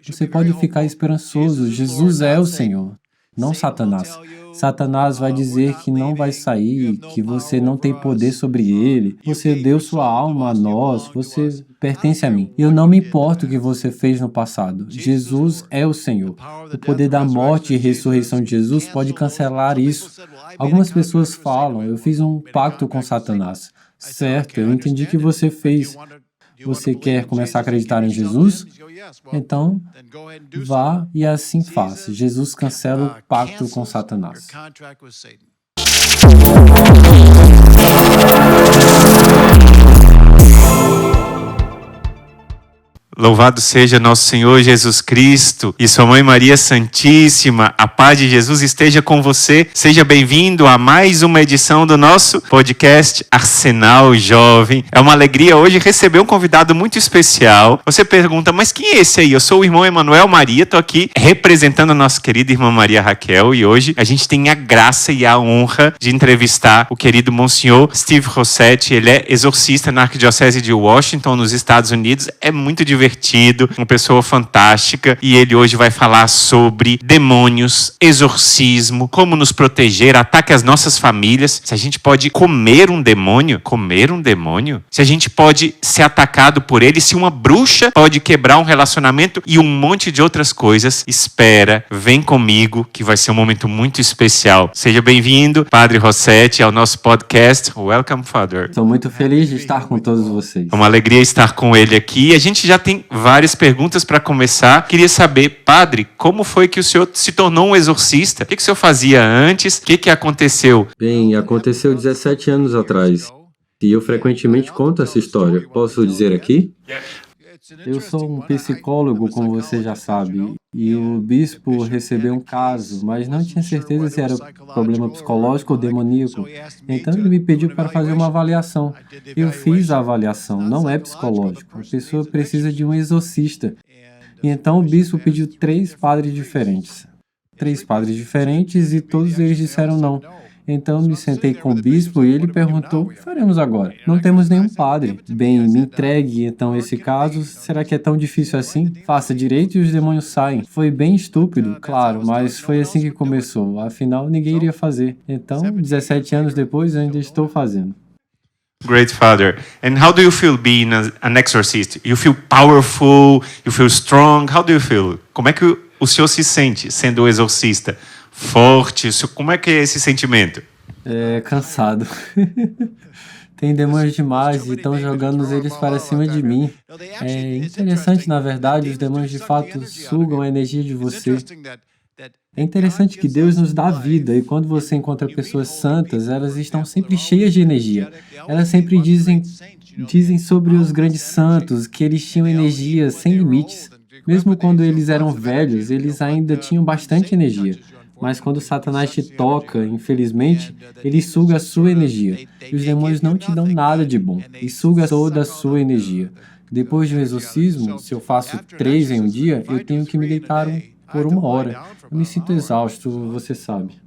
Você pode ficar esperançoso. Jesus é o Senhor, não Satanás. Satanás vai dizer que não vai sair, que você não tem poder sobre ele. Você deu sua alma a nós, você pertence a mim. Eu não me importo o que você fez no passado. Jesus é o Senhor. O poder da morte e ressurreição de Jesus pode cancelar isso. Algumas pessoas falam, eu fiz um pacto com Satanás. Certo, eu entendi que você fez. Você quer começar a acreditar em Jesus? Então, vá e assim faça. Jesus cancela o pacto com Satanás. Louvado seja nosso Senhor Jesus Cristo e sua Mãe Maria Santíssima. A paz de Jesus esteja com você. Seja bem-vindo a mais uma edição do nosso podcast Arsenal Jovem. É uma alegria hoje receber um convidado muito especial. Você pergunta, mas quem é esse aí? Eu sou o irmão Emanuel Maria, estou aqui representando a nossa querida irmã Maria Raquel e hoje a gente tem a graça e a honra de entrevistar o querido Monsenhor Steve Rossetti. Ele é exorcista na Arquidiocese de Washington, nos Estados Unidos. É muito divertido, uma pessoa fantástica, e ele hoje vai falar sobre demônios, exorcismo, como nos proteger, ataque às nossas famílias, se a gente pode comer um demônio, se a gente pode ser atacado por ele, se uma bruxa pode quebrar um relacionamento e um monte de outras coisas. Espera, vem comigo, que vai ser um momento muito especial. Seja bem-vindo, Padre Rossetti, ao nosso podcast. Welcome, Father. Estou muito feliz de estar com todos vocês. É uma alegria estar com ele aqui. A gente já tem várias perguntas para começar. Queria saber, padre, como foi que o senhor se tornou um exorcista? O que o senhor fazia antes? O que aconteceu? Bem, aconteceu 17 anos atrás. E eu frequentemente conto essa história. Posso dizer aqui? Eu sou um psicólogo, como você já sabe, e o bispo recebeu um caso, mas não tinha certeza se era problema psicológico ou demoníaco. Então ele me pediu para fazer uma avaliação. Eu fiz a avaliação, não é psicológico. A pessoa precisa de um exorcista. E então o bispo pediu 3 padres diferentes. 3 padres diferentes e todos eles disseram não. Então me sentei com o bispo e ele perguntou, o que faremos agora? Não temos nenhum padre. Bem, me entregue então esse caso, será que é tão difícil assim? Faça direito e os demônios saem. Foi bem estúpido, claro, mas foi assim que começou. Afinal, ninguém iria fazer. Então, 17 anos depois, eu ainda estou fazendo. Great, Father. And how do you feel being an exorcist? You feel powerful? You feel strong? How do you feel? Como é que o senhor se sente sendo um exorcista? Forte? Como é que é esse sentimento? Cansado. Tem demônios demais e estão jogando eles para cima de mim. É interessante, na verdade, os demônios de fato sugam a energia de você. É interessante que Deus nos dá vida e quando você encontra pessoas santas, elas estão sempre cheias de energia. Elas sempre dizem sobre os grandes santos que eles tinham energia sem limites. Mesmo quando eles eram velhos, eles ainda tinham bastante energia. Mas quando Satanás te toca, infelizmente, ele suga a sua energia. E os demônios não te dão nada de bom. E suga toda a sua energia. Depois de um exorcismo, se eu faço 3 em um dia, eu tenho que me deitar por 1 hora. Eu me sinto exausto, você sabe.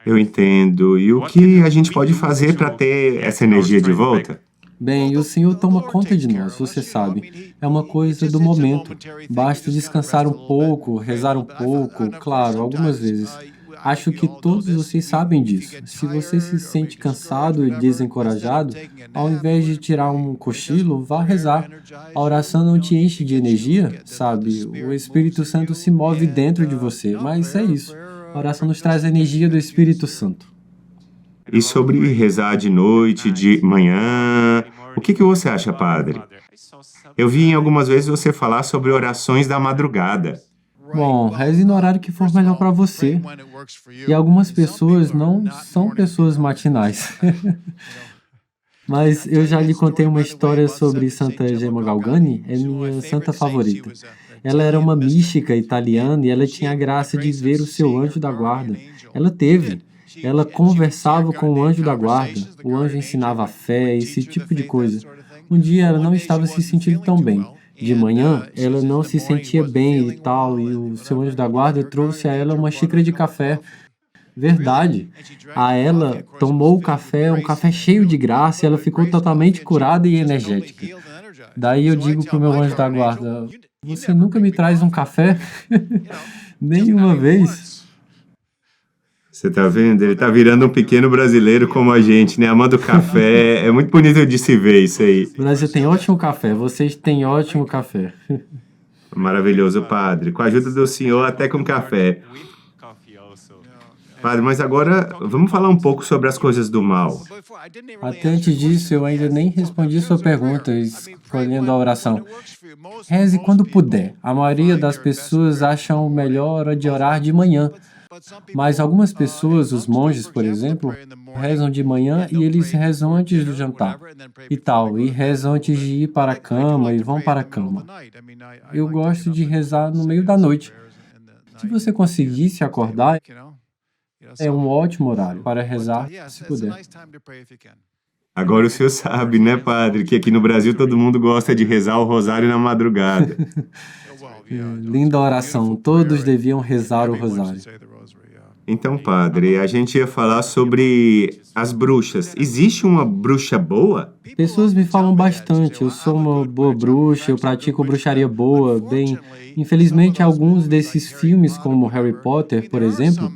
Eu entendo. E o que a gente pode fazer para ter essa energia de volta? Bem, o Senhor toma conta de nós, você sabe. É uma coisa do momento. Basta descansar um pouco, rezar um pouco, claro, algumas vezes. Acho que todos vocês sabem disso. Se você se sente cansado e desencorajado, ao invés de tirar um cochilo, vá rezar. A oração não te enche de energia, sabe? O Espírito Santo se move dentro de você, mas é isso. A oração nos traz a energia do Espírito Santo. E sobre rezar de noite, de manhã, o que você acha, padre? Eu vi algumas vezes você falar sobre orações da madrugada. Bom, reze no horário que for melhor para você. E algumas pessoas não são pessoas matinais. Mas eu já lhe contei uma história sobre Santa Gemma Galgani, é minha santa favorita. Ela era uma mística italiana e ela tinha a graça de ver o seu anjo da guarda. Ela teve. Ela conversava com o anjo da guarda. O anjo ensinava a fé, esse tipo de coisa. Um dia ela não estava se sentindo tão bem. De manhã, ela não se sentia bem e tal, e o seu anjo da guarda trouxe a ela uma xícara de café. Verdade. Ela tomou o café, um café cheio de graça, e ela ficou totalmente curada e energética. Daí eu digo para o meu anjo da guarda, Você nunca me traz um café? Nenhuma vez. Você tá vendo? Ele tá virando um pequeno brasileiro como a gente, né? Amando café. É muito bonito de se ver isso aí. O Brasil tem ótimo café, vocês têm ótimo café. Maravilhoso, padre. Com a ajuda do senhor, até com café. Padre, mas agora vamos falar um pouco sobre as coisas do mal. Até antes disso, eu ainda nem respondi sua pergunta, escolhendo a oração. Reze quando puder. A maioria das pessoas acham melhor de orar de manhã. Mas algumas pessoas, os monges, por exemplo, rezam de manhã e eles rezam antes do jantar e tal, e rezam antes de ir para a cama e vão para a cama. Eu gosto de rezar no meio da noite. Se você conseguir se acordar, é um ótimo horário para rezar, se puder. Agora o senhor sabe, né, padre, que aqui no Brasil todo mundo gosta de rezar o rosário na madrugada. Linda oração, todos deviam rezar o rosário. Então, padre, a gente ia falar sobre as bruxas. Existe uma bruxa boa? Pessoas me falam bastante, eu sou uma boa bruxa, eu pratico bruxaria boa, bem, infelizmente alguns desses filmes, como Harry Potter, por exemplo,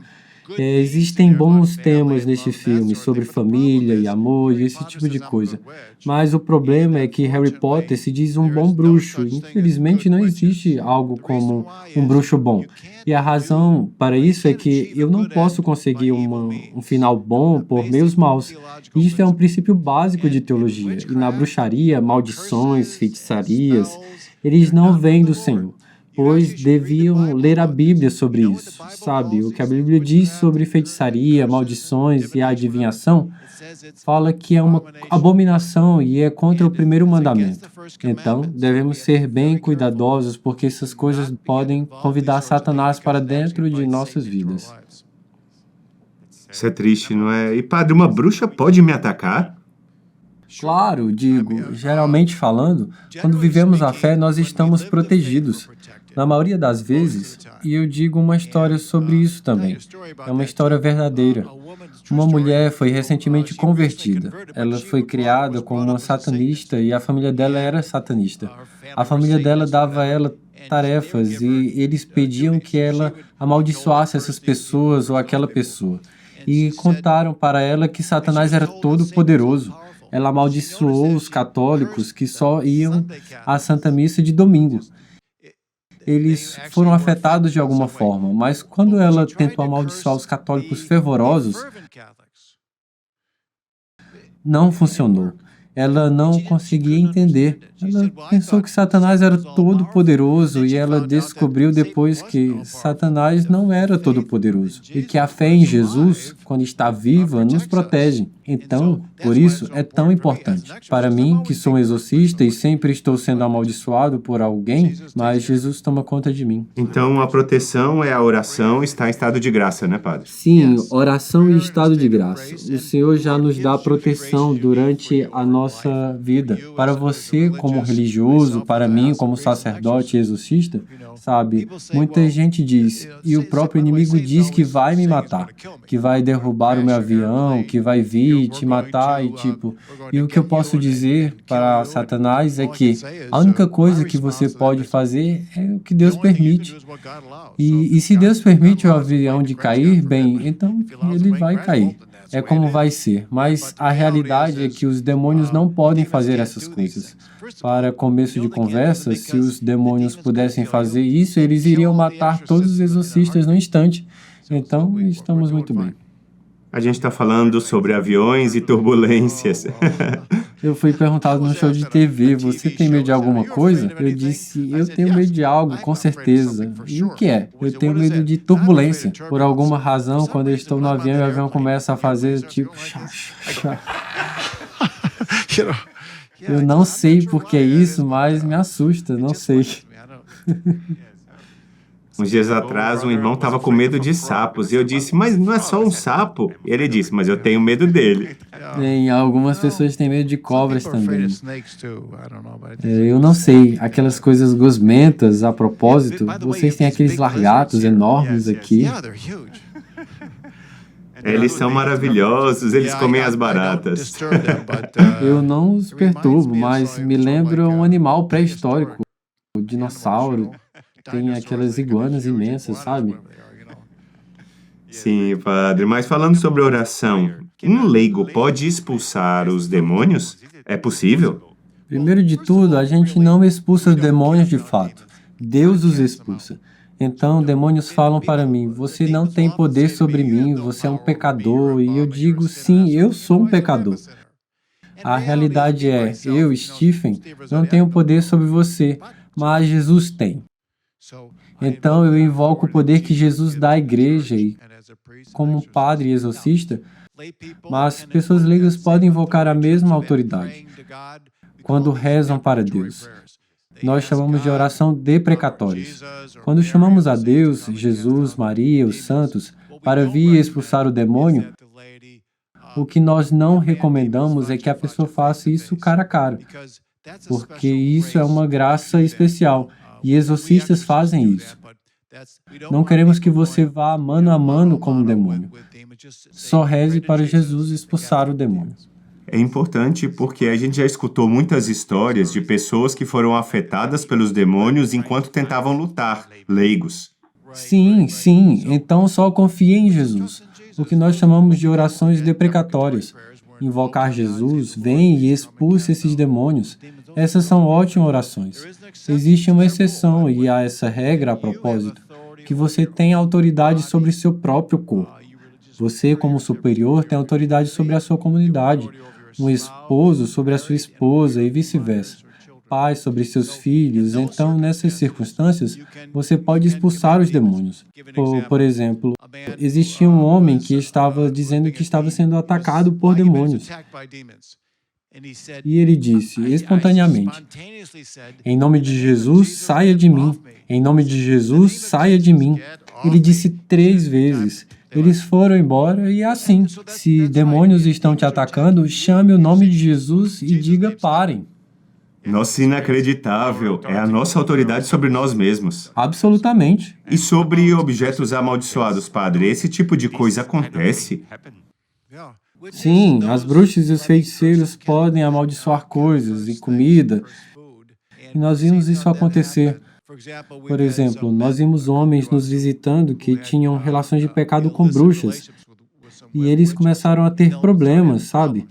existem bons temas nesse filme sobre família e amor e esse tipo de coisa. Mas o problema é que Harry Potter se diz um bom bruxo. Infelizmente não existe algo como um bruxo bom. E a razão para isso é que eu não posso conseguir um final bom por meios maus. E isso é um princípio básico de teologia. E na bruxaria, maldições, feitiçarias, eles não vêm do Senhor. Pois deviam ler a Bíblia sobre isso, sabe? O que a Bíblia diz sobre feitiçaria, maldições e a adivinhação, fala que é uma abominação e é contra o primeiro mandamento. Então, devemos ser bem cuidadosos, porque essas coisas podem convidar Satanás para dentro de nossas vidas. Isso é triste, não é? E, padre, uma bruxa pode me atacar? Claro, digo, geralmente falando, quando vivemos a fé, nós estamos protegidos. Na maioria das vezes, e eu digo uma história sobre isso também. É uma história verdadeira. Uma mulher foi recentemente convertida. Ela foi criada como uma satanista e a família dela era satanista. A família dela dava a ela tarefas e eles pediam que ela amaldiçoasse essas pessoas ou aquela pessoa. E contaram para ela que Satanás era todo poderoso. Ela amaldiçoou os católicos que só iam à Santa Missa de domingo. Eles foram afetados de alguma forma, mas quando ela tentou amaldiçoar os católicos fervorosos, não funcionou. Ela não conseguia entender. Ela pensou que Satanás era todo-poderoso e ela descobriu depois que Satanás não era todo-poderoso e que a fé em Jesus, quando está viva, nos protege. Então, por isso, é tão importante. Para mim, que sou um exorcista e sempre estou sendo amaldiçoado por alguém, mas Jesus toma conta de mim. Então, a proteção é a oração, está em estado de graça, né, padre? Sim, oração e estado de graça. O Senhor já nos dá proteção durante a nossa vida. Para você, como religioso, para mim, como sacerdote e exorcista, sabe, muita gente diz, e o próprio inimigo diz que vai me matar, que vai derrubar o meu avião, que vai vir te matar e o que eu posso dizer para Satanás é que a única coisa que você pode fazer é o que Deus permite. E se Deus permite o avião de cair, bem, então ele vai cair. É como vai ser. Mas a realidade é que os demônios não podem fazer essas coisas. Para começo de conversa, se os demônios pudessem fazer isso, eles iriam matar todos os exorcistas no instante. Então, estamos muito bem. A gente está falando sobre aviões e turbulências. Eu fui perguntado no show de TV, você tem medo de alguma coisa? Eu disse, eu tenho medo de algo, com certeza. E o que é? Eu tenho medo de turbulência. Por alguma razão, quando eu estou no avião e o avião começa a fazer tipo... Eu não sei por que é isso, mas me assusta, não sei. Uns dias atrás, um irmão estava com medo de sapos. E eu disse, mas não é só um sapo? E ele disse, mas eu tenho medo dele. Bem, algumas pessoas têm medo de cobras também. Eu não sei, aquelas coisas gosmentas, a propósito, vocês têm aqueles largatos enormes aqui. Eles são maravilhosos, eles comem as baratas. Eu não os perturbo, mas me lembra um animal pré-histórico. dinossauro, tem aquelas iguanas imensas, sabe? Sim, padre, mas falando sobre oração, um leigo pode expulsar os demônios? É possível? Primeiro de tudo, a gente não expulsa os demônios de fato. Deus os expulsa. Então, demônios falam para mim, você não tem poder sobre mim, você é um pecador. E eu digo, sim, eu sou um pecador. A realidade é, eu, Stephen, não tenho poder sobre você, mas Jesus tem. Então, eu invoco o poder que Jesus dá à igreja e, como um padre exorcista, mas pessoas leigas podem invocar a mesma autoridade quando rezam para Deus. Nós chamamos de oração deprecatórios. Quando chamamos a Deus, Jesus, Maria, os santos, para vir expulsar o demônio, o que nós não recomendamos é que a pessoa faça isso cara a cara, porque isso é uma graça especial, e exorcistas fazem isso. Não queremos que você vá mano a mano com o demônio. Só reze para Jesus expulsar o demônio. É importante porque a gente já escutou muitas histórias de pessoas que foram afetadas pelos demônios enquanto tentavam lutar, leigos. Sim, sim. Então só confie em Jesus. O que nós chamamos de orações deprecatórias. Invocar Jesus, vem e expulse esses demônios. Essas são ótimas orações. Existe uma exceção e há essa regra a propósito, que você tem autoridade sobre seu próprio corpo. Você, como superior, tem autoridade sobre a sua comunidade. Um esposo sobre a sua esposa e vice-versa. Pai sobre seus filhos. Então, nessas circunstâncias, você pode expulsar os demônios. Por exemplo, existia um homem que estava dizendo que estava sendo atacado por demônios. E ele disse, espontaneamente, em nome de Jesus, saia de mim. Em nome de Jesus, saia de mim. Ele disse 3 vezes. Eles foram embora e é assim. Se demônios estão te atacando, chame o nome de Jesus e diga parem. Nossa, inacreditável. É a nossa autoridade sobre nós mesmos. Absolutamente. E sobre objetos amaldiçoados, padre, esse tipo de coisa acontece? Sim, as bruxas e os feiticeiros podem amaldiçoar coisas e comida. E nós vimos isso acontecer. Por exemplo, nós vimos homens nos visitando que tinham relações de pecado com bruxas. E eles começaram a ter problemas, sabe?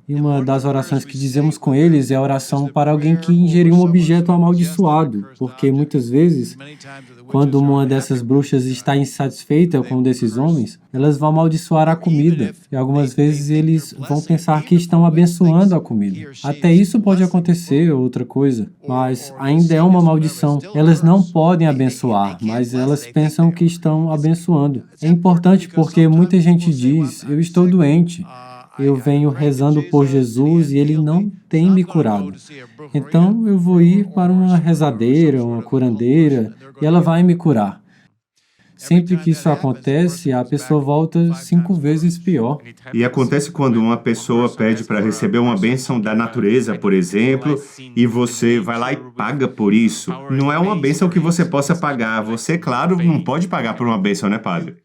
E uma das orações que dizemos com eles é a oração para alguém que ingeriu um objeto amaldiçoado, porque muitas vezes, quando uma dessas bruxas está insatisfeita com um desses homens, elas vão amaldiçoar a comida, e algumas vezes eles vão pensar que estão abençoando a comida. Até isso pode acontecer, outra coisa, mas ainda é uma maldição. Elas não podem abençoar, mas elas pensam que estão abençoando. É importante porque muita gente diz, eu estou doente. Eu venho rezando por Jesus e Ele não tem me curado. Então, eu vou ir para uma rezadeira, uma curandeira, e ela vai me curar. Sempre que isso acontece, a pessoa volta 5 vezes pior. E acontece quando uma pessoa pede para receber uma bênção da natureza, por exemplo, e você vai lá e paga por isso. Não é uma bênção que você possa pagar. Você, claro, não pode pagar por uma bênção, né, padre?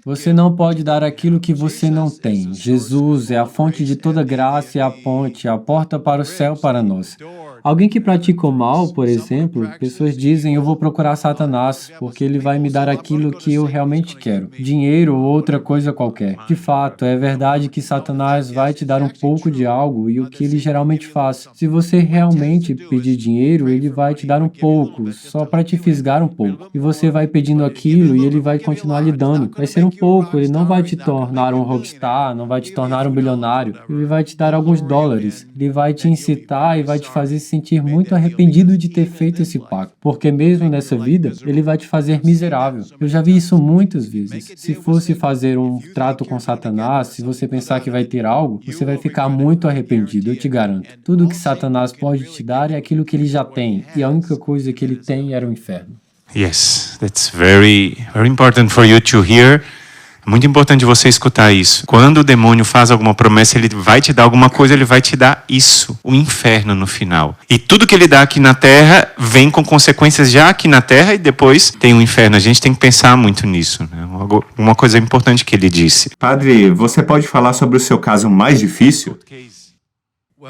Você não pode dar aquilo que você não tem. Jesus é a fonte de toda graça e a ponte, a porta para o céu para nós. Alguém que pratica o mal, por exemplo, pessoas dizem, eu vou procurar Satanás, porque ele vai me dar aquilo que eu realmente quero, dinheiro ou outra coisa qualquer. De fato, é verdade que Satanás vai te dar um pouco de algo e o que ele geralmente faz. Se você realmente pedir dinheiro, ele vai te dar um pouco, só para te fisgar um pouco. E você vai pedindo aquilo e ele vai continuar lhe dando. Vai ser um pouco, ele não vai te tornar um rockstar, não vai te tornar um bilionário, ele vai te dar alguns dólares, ele vai te incitar e vai te fazer se sentir muito arrependido de ter feito esse pacto, porque mesmo nessa vida, ele vai te fazer miserável. Eu já vi isso muitas vezes. Se fosse fazer um trato com Satanás, se você pensar que vai ter algo, você vai ficar muito arrependido, eu te garanto. Tudo que Satanás pode te dar é aquilo que ele já tem, e a única coisa que ele tem era o inferno. Yes, that's very important for you to hear. É muito importante você escutar isso. Quando o demônio faz alguma promessa, ele vai te dar alguma coisa, ele vai te dar isso, o inferno no final. E tudo que ele dá aqui na Terra vem com consequências já aqui na Terra e depois tem o inferno. A gente tem que pensar muito nisso, né? Uma coisa importante que ele disse. Padre, você pode falar sobre o seu caso mais difícil?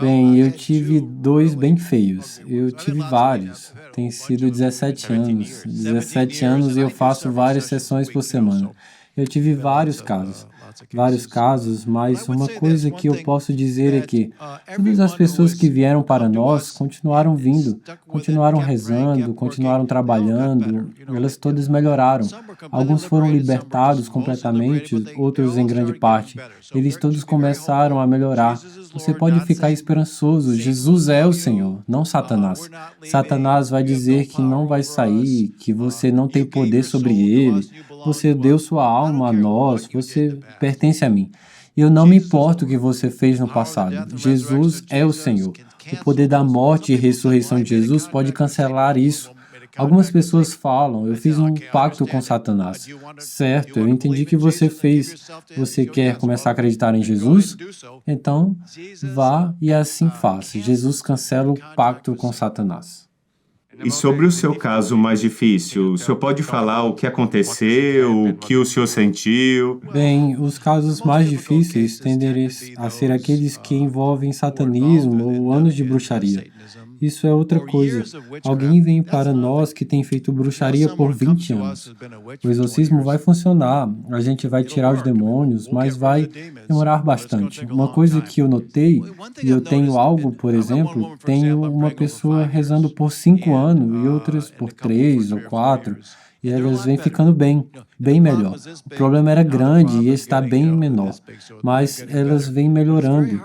Bem, eu tive dois bem feios. Eu tive vários. Tem sido 17 anos. 17 anos e eu faço várias sessões por semana. Eu tive vários casos, mas uma coisa que eu posso dizer é que todas as pessoas que vieram para nós continuaram vindo, continuaram rezando, continuaram trabalhando, elas todas melhoraram. Alguns foram libertados completamente, outros em grande parte. Eles todos começaram a melhorar. Você pode ficar esperançoso. Jesus é o Senhor, não Satanás. Satanás vai dizer que não vai sair, que você não tem poder sobre ele. Você deu sua alma a nós, você pertence a mim. E eu não me importo o que você fez no passado. Jesus é o Senhor. O poder da morte e ressurreição de Jesus pode cancelar isso. Algumas pessoas falam, eu fiz um pacto com Satanás. Certo, eu entendi que você fez. Você quer começar a acreditar em Jesus? Então, vá e assim faça. Jesus cancela o pacto com Satanás. E sobre o seu caso mais difícil, o senhor pode falar o que aconteceu, o que o senhor sentiu? Bem, os casos mais difíceis tendem a ser aqueles que envolvem satanismo ou anos de bruxaria. Isso é outra coisa. Alguém vem para nós que tem feito bruxaria por 20 anos. O exorcismo vai funcionar, a gente vai tirar os demônios, mas vai demorar bastante. Uma coisa que eu notei, e eu tenho algo, por exemplo, tenho uma pessoa rezando por 5 anos e outras por 3 ou 4, e elas vêm ficando bem melhor. O problema era grande e está bem menor, mas elas vêm melhorando.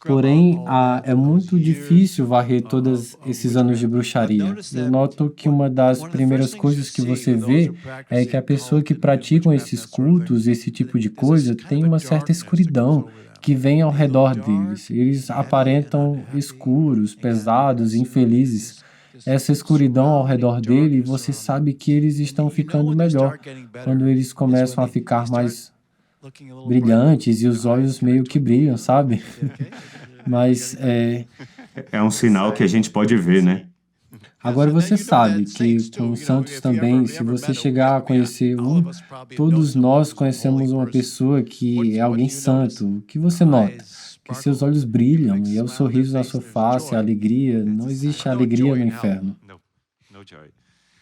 Porém, é muito difícil varrer todos esses anos de bruxaria. Eu noto que uma das primeiras coisas que você vê é que a pessoa que pratica esses cultos, esse tipo de coisa, tem uma certa escuridão que vem ao redor deles. Eles aparentam escuros, pesados, infelizes. Essa escuridão ao redor dele, você sabe que eles estão ficando melhor quando eles começam a ficar mais brilhantes e os olhos meio que brilham, sabe? Mas É um sinal que a gente pode ver, né? agora você sabe que com os santos também, se você chegar a conhecer todos nós conhecemos uma pessoa que é alguém santo. O que você nota? Que seus olhos brilham e é o sorriso na sua face, a alegria. Não existe alegria no inferno.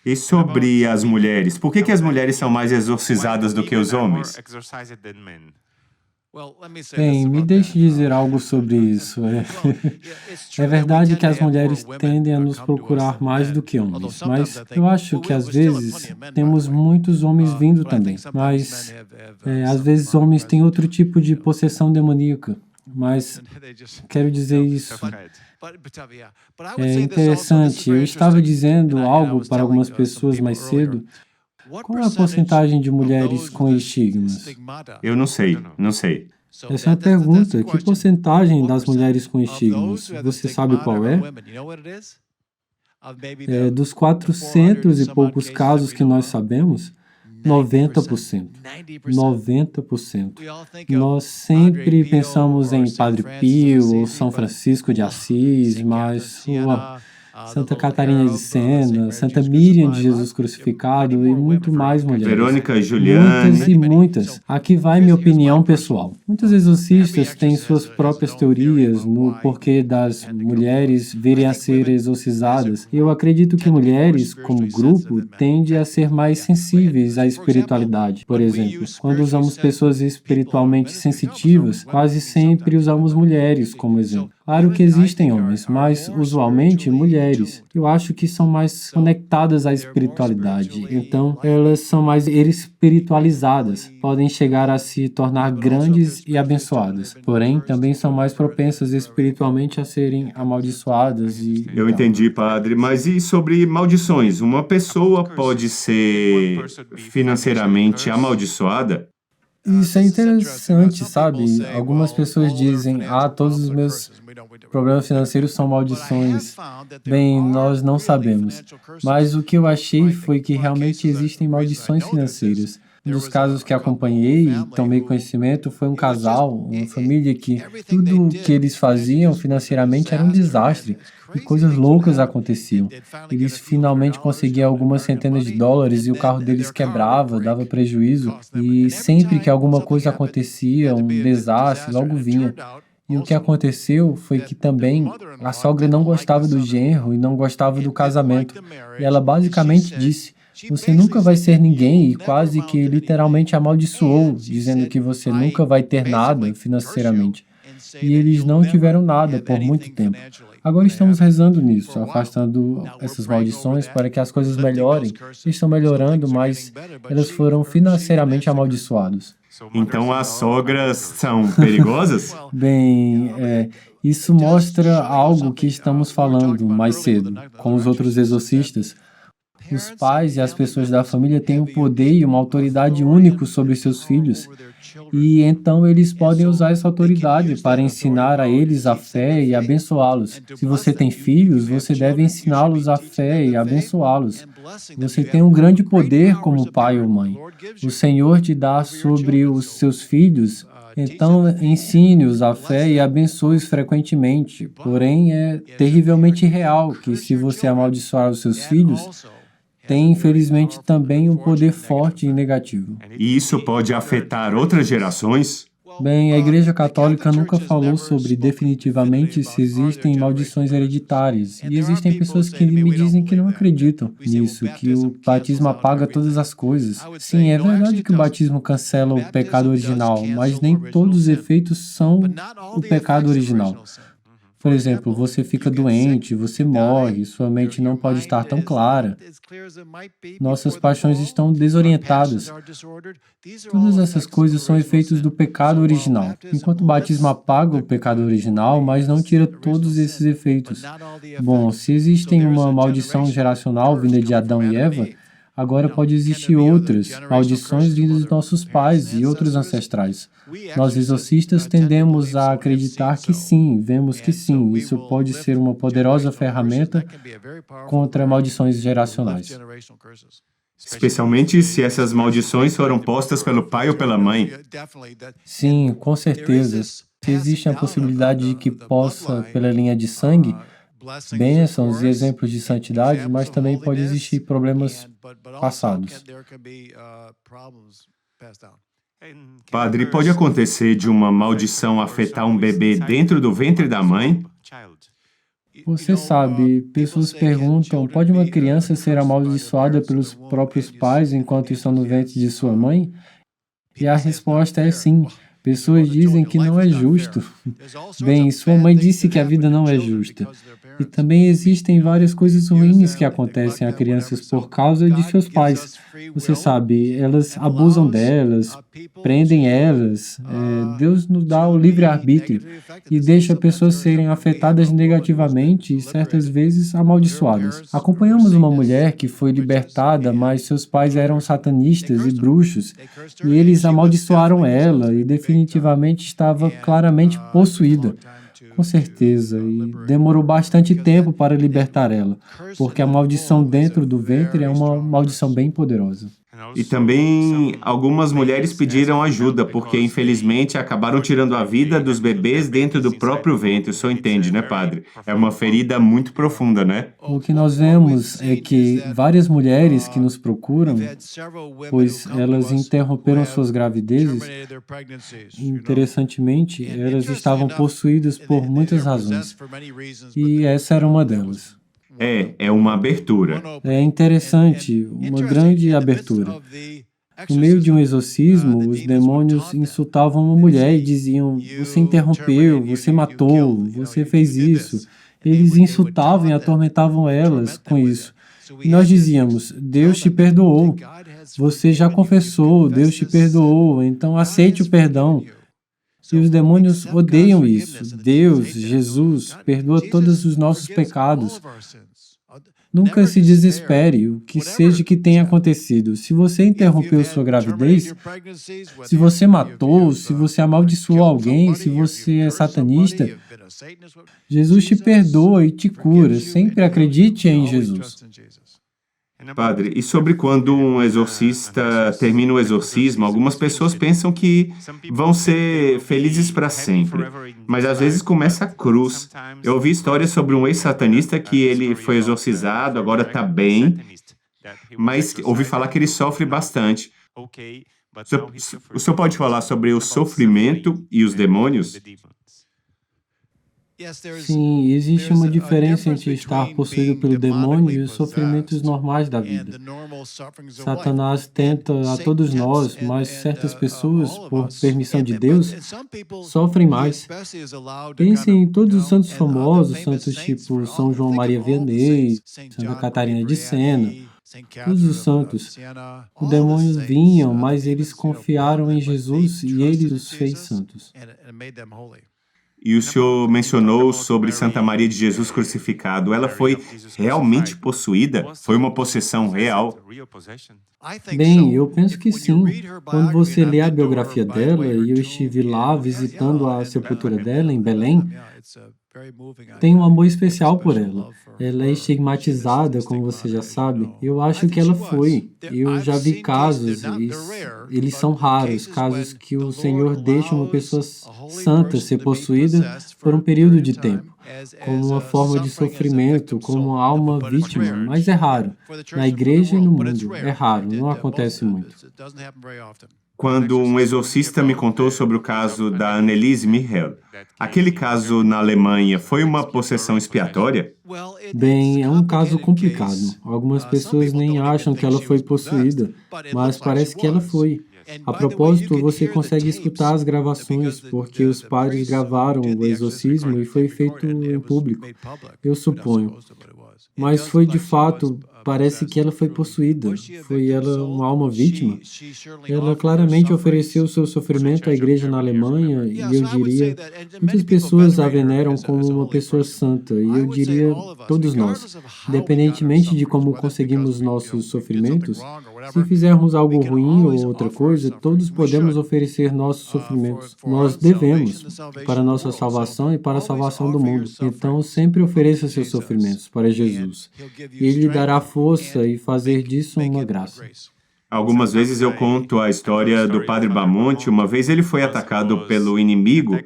E sobre as mulheres? Por que as mulheres são mais exorcizadas do que os homens? Bem, me deixe dizer algo sobre isso. É verdade que as mulheres tendem a nos procurar mais do que homens, mas eu acho que às vezes temos muitos homens vindo também. Mas às vezes homens têm outro tipo de possessão demoníaca. Mas quero dizer isso. É interessante. Eu estava dizendo algo para algumas pessoas mais cedo. Qual é a porcentagem de mulheres com estigmas? Eu não sei. Essa é a pergunta. Que porcentagem das mulheres com estigmas? Você sabe qual é? Dos 400 e poucos casos que nós sabemos, 90%. 90%. Nós sempre pensamos em Padre Pio ou São Francisco de Assis, mas Santa Catarina de Sena, Santa Miriam de Jesus crucificado e muito mais mulheres. Verônica Juliane. Muitas e muitas. Aqui vai minha opinião pessoal. Muitos exorcistas têm suas próprias teorias no porquê das mulheres virem a ser exorcizadas. E eu acredito que mulheres, como grupo, tendem a ser mais sensíveis à espiritualidade. Por exemplo, quando usamos pessoas espiritualmente sensitivas, quase sempre usamos mulheres como exemplo. Claro que existem homens, mas usualmente mulheres. Eu acho que são mais conectadas à espiritualidade. Então, elas são mais espiritualizadas. Podem chegar a se tornar grandes e abençoadas. Porém, também são mais propensas espiritualmente a serem amaldiçoadas e... Eu entendi, padre. Mas e sobre maldições? Uma pessoa pode ser financeiramente amaldiçoada? Isso é interessante, sabe? Algumas pessoas dizem, todos os meus problemas financeiros são maldições. Bem, nós não sabemos. Mas o que eu achei foi que realmente existem maldições financeiras. Um dos casos que acompanhei e tomei conhecimento foi um casal, uma família que tudo o que eles faziam financeiramente era um desastre e coisas loucas aconteciam. Eles finalmente conseguiam algumas centenas de dólares e o carro deles quebrava, dava prejuízo e sempre que alguma coisa acontecia, um desastre, logo vinha. E o que aconteceu foi que também a sogra não gostava do genro e não gostava do casamento. E ela basicamente disse: você nunca vai ser ninguém, e quase que literalmente amaldiçoou, dizendo que você nunca vai ter nada financeiramente. E eles não tiveram nada por muito tempo. Agora estamos rezando nisso, afastando essas maldições para que as coisas melhorem. Estão melhorando, mas elas foram financeiramente amaldiçoadas. Então as sogras são perigosas? Bem, isso mostra algo que estamos falando mais cedo, com os outros exorcistas. Os pais e as pessoas da família têm um poder e uma autoridade único sobre seus filhos, e então eles podem usar essa autoridade para ensinar a eles a fé e abençoá-los. Se você tem filhos, você deve ensiná-los a fé e abençoá-los. Você tem um grande poder como pai ou mãe. O Senhor te dá sobre os seus filhos, então ensine-os a fé e abençoe-os frequentemente. Porém, é terrivelmente real que se você amaldiçoar os seus filhos, tem, infelizmente, também um poder forte e negativo. E isso pode afetar outras gerações? Bem, a Igreja Católica nunca falou sobre definitivamente se existem maldições hereditárias. E existem pessoas que me dizem que não acreditam nisso, que o batismo apaga todas as coisas. Sim, é verdade que o batismo cancela o pecado original, mas nem todos os efeitos são o pecado original. Por exemplo, você fica doente, você morre, sua mente não pode estar tão clara. Nossas paixões estão desorientadas. Todas essas coisas são efeitos do pecado original. Enquanto o batismo apaga o pecado original, mas não tira todos esses efeitos. Bom, se existem uma maldição geracional vinda de Adão e Eva, agora pode existir outras maldições vindas dos nossos pais e outros ancestrais. Nós exorcistas tendemos a acreditar que sim, vemos que sim, isso pode ser uma poderosa ferramenta contra maldições geracionais. Especialmente se essas maldições foram postas pelo pai ou pela mãe. Sim, com certeza. Se existe a possibilidade de que possa, pela linha de sangue, bênçãos e exemplos de santidade, mas também pode existir problemas passados. Padre, pode acontecer de uma maldição afetar um bebê dentro do ventre da mãe? Você sabe, pessoas perguntam, pode uma criança ser amaldiçoada pelos próprios pais enquanto estão no ventre de sua mãe? E a resposta é sim. Pessoas dizem que não é justo. Bem, sua mãe disse que a vida não é justa. E também existem várias coisas ruins que acontecem a crianças por causa de seus pais. Você sabe, elas abusam delas, prendem elas. Deus nos dá o livre-arbítrio e deixa pessoas serem afetadas negativamente e certas vezes amaldiçoadas. Acompanhamos uma mulher que foi libertada, mas seus pais eram satanistas e bruxos, e eles amaldiçoaram ela e definitivamente estava claramente possuída. Com certeza, e demorou bastante tempo para libertar ela, porque a maldição dentro do ventre é uma maldição bem poderosa. E também algumas mulheres pediram ajuda, porque infelizmente acabaram tirando a vida dos bebês dentro do próprio ventre. O senhor entende, né, padre? É uma ferida muito profunda, né? O que nós vemos é que várias mulheres que nos procuram, pois elas interromperam suas gravidezes, interessantemente, elas estavam possuídas por muitas razões, e essa era uma delas. É uma abertura. É interessante, uma grande abertura. No meio de um exorcismo, os demônios insultavam uma mulher e diziam: você interrompeu, você matou, você fez isso. Eles insultavam e atormentavam elas com isso. E nós dizíamos: Deus te perdoou. Você já confessou, Deus te perdoou, então aceite o perdão. E os demônios odeiam isso. Deus, Jesus, perdoa todos os nossos pecados. Nunca se desespere, o que seja que tenha acontecido. Se você interrompeu sua gravidez, se você matou, se você amaldiçoou alguém, se você é satanista, Jesus te perdoa e te cura. Sempre acredite em Jesus. Padre, e sobre quando um exorcista termina o exorcismo, algumas pessoas pensam que vão ser felizes para sempre, mas às vezes começa a cruz. Eu ouvi histórias sobre um ex-satanista que ele foi exorcizado, agora está bem, mas ouvi falar que ele sofre bastante. O senhor pode falar sobre o sofrimento e os demônios? Sim, existe uma diferença entre estar possuído pelo demônio e os sofrimentos normais da vida. Satanás tenta a todos nós, mas certas pessoas, por permissão de Deus, sofrem mais. Pense em todos os santos famosos, santos tipo São João Maria Vianney, Santa Catarina de Sena, todos os santos. Os demônios vinham, mas eles confiaram em Jesus e ele os fez santos. E o senhor mencionou sobre Santa Maria de Jesus crucificado. Ela foi realmente possuída? Foi uma possessão real? Bem, eu penso que sim. Quando você lê a biografia dela, e eu estive lá visitando a sepultura dela em Belém, tem um amor especial por ela. Ela é estigmatizada, como você já sabe. Eu acho que ela foi. Eu já vi casos, e eles são raros, casos que o Senhor deixa uma pessoa santa ser possuída por um período de tempo, como uma forma de sofrimento, como uma alma vítima, mas é raro. Na igreja e no mundo, é raro, não acontece muito. Quando um exorcista me contou sobre o caso da Anneliese Michel, aquele caso na Alemanha foi uma possessão expiatória? Bem, é um caso complicado. Algumas pessoas nem acham que ela foi possuída, mas parece que ela foi. A propósito, você consegue escutar as gravações, porque os padres gravaram o exorcismo e foi feito em público, eu suponho. Mas foi de fato, parece que ela foi possuída. Foi ela uma alma vítima? Ela claramente ofereceu seu sofrimento à igreja na Alemanha e eu diria, muitas pessoas a veneram como uma pessoa santa e eu diria, todos nós, independentemente de como conseguimos nossos sofrimentos, se fizermos algo ruim ou outra coisa, todos podemos oferecer nossos sofrimentos. Nós devemos, para nossa salvação e para a salvação do mundo. Então, sempre ofereça seus sofrimentos para Jesus. E Ele lhe dará força e fazer disso uma graça. Algumas vezes eu conto a história do Padre Bamonte. Uma vez ele foi atacado pelo inimigo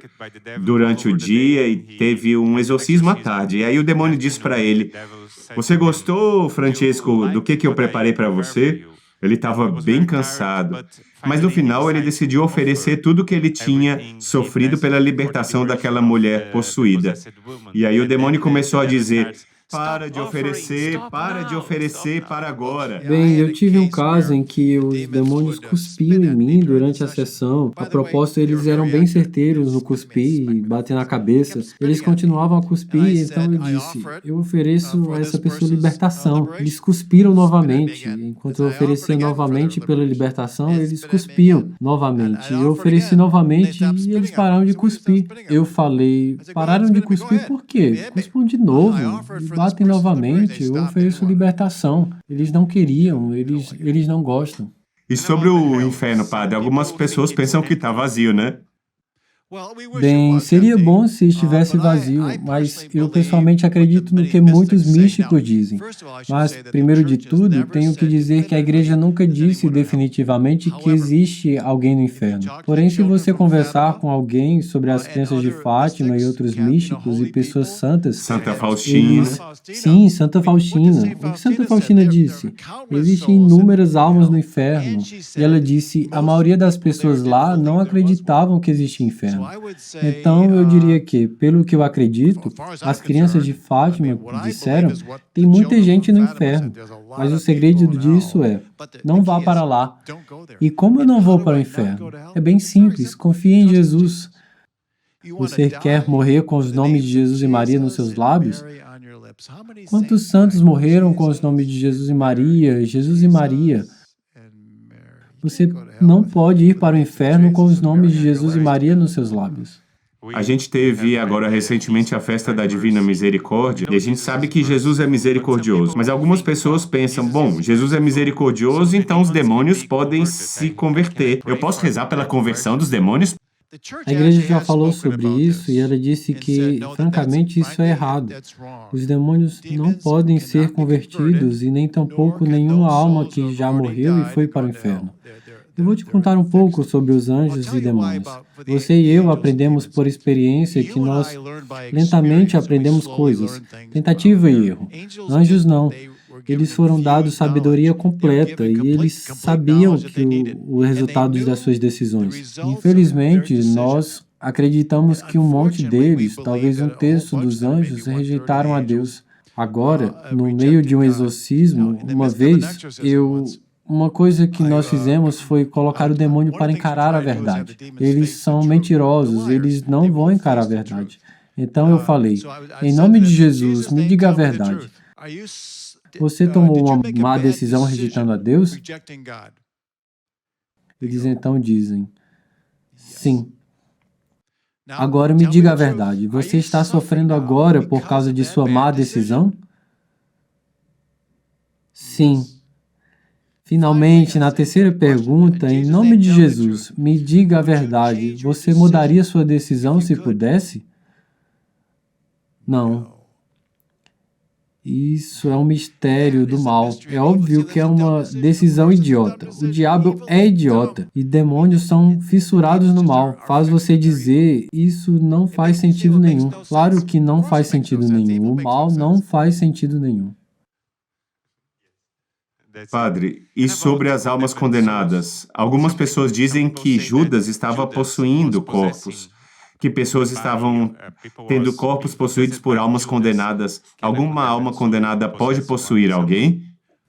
durante o dia e teve um exorcismo à tarde. E aí o demônio disse para ele, "Você gostou, Francesco, do que eu preparei para você?" Ele estava bem cansado, mas no final ele decidiu oferecer tudo o que ele tinha sofrido pela libertação daquela mulher possuída. E aí o demônio começou a dizer, para de oferecer para agora. Bem, eu tive um caso em que os demônios cuspiam em mim durante a sessão. A propósito, eles eram bem certeiros no cuspir e bater na cabeça. Eles continuavam a cuspir, então eu disse, eu ofereço a essa pessoa libertação. Eles cuspiram novamente. Enquanto eu oferecia novamente pela libertação, eles cuspiam novamente. Eu ofereci novamente e eles pararam de cuspir. Eu falei, pararam de cuspir por quê? Cuspam de novo. Batem novamente, eu ofereço libertação. Eles não queriam, eles não gostam. E sobre o inferno, padre, algumas pessoas pensam que está vazio, né? Bem, seria bom se estivesse vazio, mas eu pessoalmente acredito no que muitos místicos dizem. Mas, primeiro de tudo, tenho que dizer que a igreja nunca disse definitivamente que existe alguém no inferno. Porém, se você conversar com alguém sobre as crenças de Fátima e outros místicos e pessoas santas... Santa Faustina. Sim, Santa Faustina. O que Santa Faustina disse? Existem inúmeras almas no inferno. E ela disse, a maioria das pessoas lá não acreditavam que existia inferno. Então, eu diria que, pelo que eu acredito, as crianças de Fátima disseram, tem muita gente no inferno, mas o segredo disso é, não vá para lá. E como eu não vou para o inferno? É bem simples, confie em Jesus. Você quer morrer com os nomes de Jesus e Maria nos seus lábios? Quantos santos morreram com os nomes de Jesus e Maria, Jesus e Maria? Você não pode ir para o inferno com os nomes de Jesus e Maria nos seus lábios. A gente teve agora recentemente a festa da Divina Misericórdia e a gente sabe que Jesus é misericordioso. Mas algumas pessoas pensam, bom, Jesus é misericordioso, então os demônios podem se converter. Eu posso rezar pela conversão dos demônios? A igreja já falou sobre isso e ela disse que, francamente, isso é errado. Os demônios não podem ser convertidos e nem tampouco nenhuma alma que já morreu e foi para o inferno. Eu vou te contar um pouco sobre os anjos e demônios. Você e eu aprendemos por experiência que nós lentamente aprendemos coisas, tentativa e erro. Anjos não. Eles foram dados sabedoria completa e eles sabiam que o resultado das suas decisões. Infelizmente, nós acreditamos que um monte deles, talvez um terço dos anjos, rejeitaram a Deus. Agora, no meio de um exorcismo, uma coisa que nós fizemos foi colocar o demônio para encarar a verdade. Eles são mentirosos, eles não vão encarar a verdade. Então eu falei, em nome de Jesus, me diga a verdade. Você tomou uma má decisão rejeitando a Deus? Eles então dizem, sim. Agora me diga a verdade, você está sofrendo agora por causa de sua má decisão? Sim. Finalmente, na terceira pergunta, em nome de Jesus, me diga a verdade, você mudaria sua decisão se pudesse? Não. Isso é um mistério do mal. É óbvio que é uma decisão idiota. O diabo é idiota e demônios são fissurados no mal. Faz você dizer, isso não faz sentido nenhum. Claro que não faz sentido nenhum. O mal não faz sentido nenhum. Padre, e sobre as almas condenadas? Algumas pessoas dizem que Judas estava possuindo corpos, que pessoas estavam tendo corpos possuídos por almas condenadas. Alguma alma condenada pode possuir alguém?